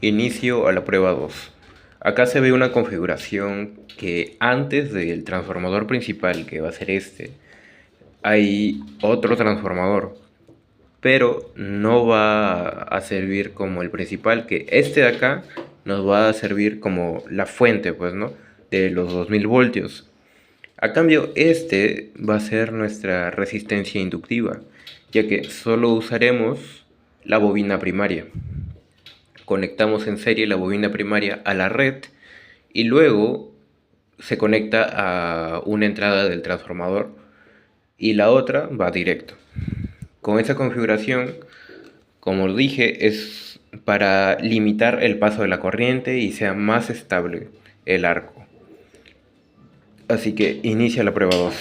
Inicio a la prueba 2. Acá se ve una configuración que antes del transformador principal, que va a ser este, hay otro transformador, pero no va a servir como el principal, que este de acá nos va a servir como la fuente, pues, ¿no? De los 2000 voltios. A cambio, este va a ser nuestra resistencia inductiva, ya que solo usaremos la bobina primaria. Conectamos en serie la bobina primaria a la red y luego se conecta a una entrada del transformador y la otra va directo. Con esa configuración, como dije, es para limitar el paso de la corriente y sea más estable el arco. Así que inicia la prueba 2.